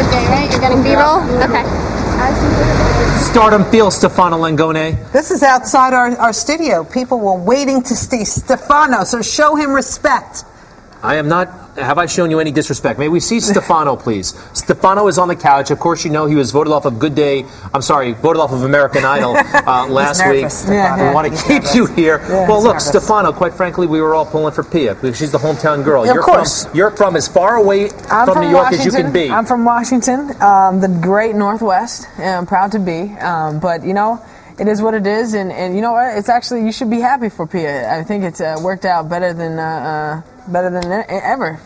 good day, right? You're getting B-roll? Okay. Stardom feels Stefano Langone. This is outside our studio. People were waiting to see Stefano, so show him respect. I am not. Have I shown you any disrespect? May we see Stefano, please? Stefano is on the couch. Of course, you know he was voted off of Good Day. I'm sorry, voted off of American Idol last week. We want to keep you here. Yeah, well, look, nervous. Stefano. Quite frankly, we were all pulling for Pia because she's the hometown girl. Yeah, of course. You're from as far away from New York as you can be. I'm from Washington, the great Northwest, and I'm proud to be. But you know, it is what it is, and you know what? It's actually, you should be happy for Pia. I think it's worked out better than ever.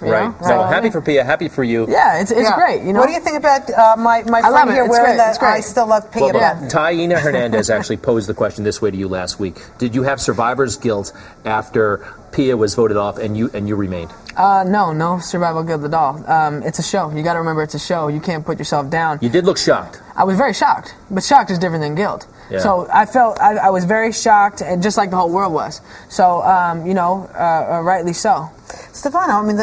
Right. So happy for Pia, happy for you. Yeah, it's great. You know. What do you think about my friend here wearing that I Still Love Pia button? Taina Hernandez actually posed the question this way to you last week. Did you have survivor's guilt after Pia was voted off and you remained? No survival guilt at all. It's a show. You got to remember it's a show. You can't put yourself down. You did look shocked. I was very shocked, but shocked is different than guilt. Yeah. So I felt I was very shocked, and just like the whole world was. So you know, rightly so. Stefano, I mean,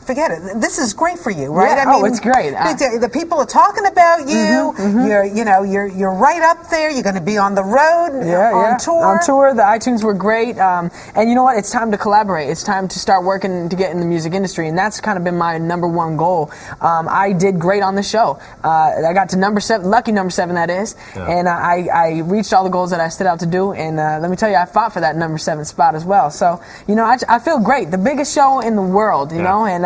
forget it. This is great for you, right? Yeah, I mean, it's great. The people are talking about you. You're right up there. You're going to be on the road, on tour. On tour. The iTunes were great. And you know what? It's time to collaborate. It's time to start working to get in the music industry, and that's kind of been my #1 goal. I did great on the show. I got to lucky number 7, that is. Yeah. And I reached all the goals that I set out to do. And let me tell you, I fought for that number 7 spot as well. So you know, I feel great. The biggest show in the world. You know, and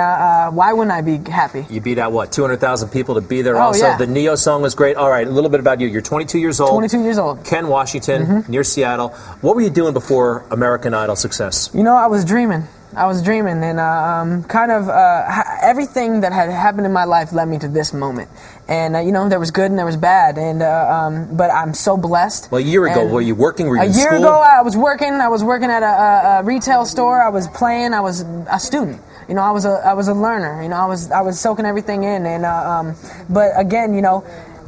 why wouldn't I be happy? You beat out, what, 200,000 people to be there. Oh, also, yeah. The Neo song was great. All right, a little bit about you. You're 22 years old. 22 years old. Ken, Washington, near Seattle. What were you doing before American Idol success? You know, I was dreaming. And kind of everything that had happened in my life led me to this moment. And you know, there was good and there was bad, and but I'm so blessed. Well, a year ago, were you working? Were you in school? A year ago, I was working. I was working at a retail store. I was playing. I was a student. You know, I was a learner. You know, I was soaking everything in. And but again, you know,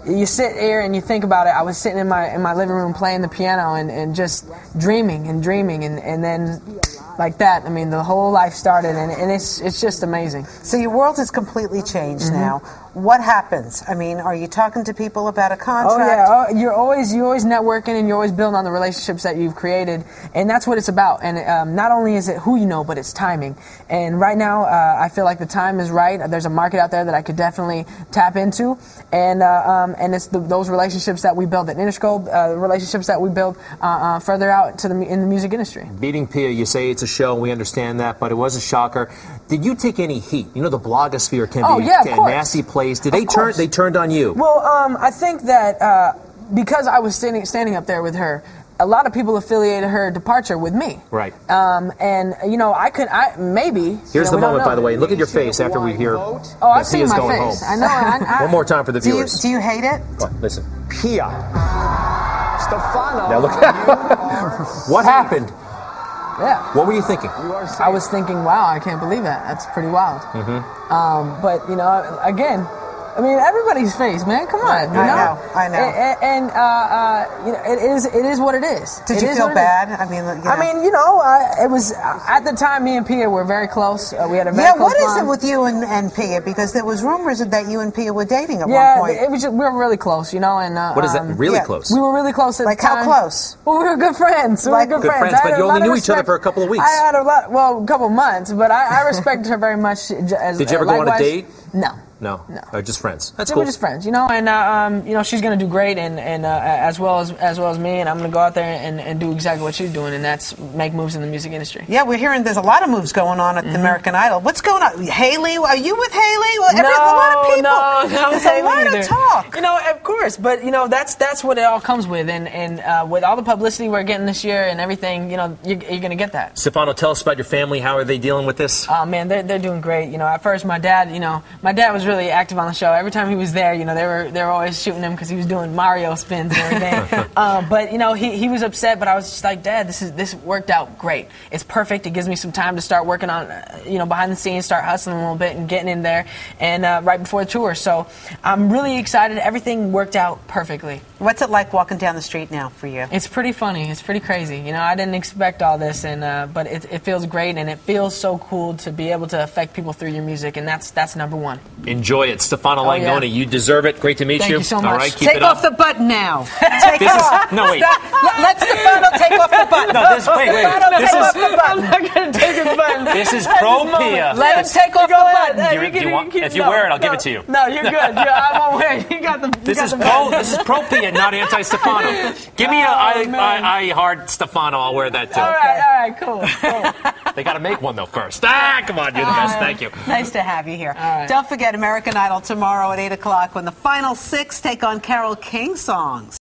you sit here and you think about it. I was sitting in my living room playing the piano and just dreaming and then like that, I mean, the whole life started, and it's just amazing. So your world has completely changed now. What happens? I mean, are you talking to people about a contract? Oh yeah, you're always networking, and you're always building on the relationships that you've created, and that's what it's about. And not only is it who you know, but it's timing. And right now, I feel like the time is right. There's a market out there that I could definitely tap into, and it's those relationships that we build at Interscope, relationships that we build further out to in the music industry. Beating Pia, you say it's a show, we understand that, but it was a shocker. Did you take any heat? You know, the blogosphere can be a nasty place. Did they turned on you? Well, I think that because I was standing up there with her, a lot of people affiliated her departure with me. Right. And you know, maybe. Here's the moment, by the way. Look at your face after we hear. Oh, I've seen my going face. Home. I know. One more time for the viewers. Do you hate it? Oh, listen. Pia. Stefano. Now look. What happened? Yeah. What were you thinking? I was thinking, wow, I can't believe that. That's pretty wild. But you know, again, I mean, everybody's face, man. Come on, I know. And you know, it is what it is. Did you feel bad? I mean, you know, it was at the time. Me and Pia were very close. We had a very close what is bond. it with you and Pia? Because there was rumors that you and Pia were dating at one point. Yeah, it was. We were really close, you know. And what is that? Really close? We were really close at the time. Like how close? Well, we were good friends. We were good friends. But you only knew each other for a couple of weeks. I had a couple of months, but I respected her very much. Did you ever go on a date? No. Or just friends. That's cool. We're just friends, you know. And you know, she's gonna do great, and as well as me, and I'm gonna go out there and do exactly what she's doing, and that's make moves in the music industry. Yeah, we're hearing there's a lot of moves going on at the American Idol. What's going on? Haley, are you with Haley? Well, a lot of people. No, there's a lot of talk. You know, of course, but you know, that's what it all comes with, and with all the publicity we're getting this year and everything, you know, you're gonna get that. Stefano, tell us about your family. How are they dealing with this? Oh man, they're doing great. You know, at first my dad was really active on the show. Every time he was there, you know, they were always shooting him because he was doing Mario spins and everything. But you know, he was upset. But I was just like, Dad, this worked out great. It's perfect. It gives me some time to start working on, you know, behind the scenes, start hustling a little bit and getting in there, and right before the tour. So I'm really excited. Everything worked out perfectly. What's it like walking down the street now for you? It's pretty funny. It's pretty crazy. You know, I didn't expect all this, and but it feels great, and it feels so cool to be able to affect people through your music, and that's number one. Enjoy it. Stefano Langone, yeah. You deserve it. Great to meet Thank you so much. All right, keep Take it up. off the button now. Take it off. No, wait. Let Stefano take off the button. No, wait. Stefano, This take off is, the button. I'm not going to take his button. this is pro Pia. Let him take off the button. If you wear it, I'll give it to you. No, you're good. I won't wear it. You got the. This is pro Pia, not anti-Stefano. Give me I heart Stefano. I'll wear that too. All right, cool. They got to make one though first. Come on, you're the best. Thank you. Nice to have you here. right. Don't forget American Idol tomorrow at 8 o'clock when the final 6 take on Carole King songs.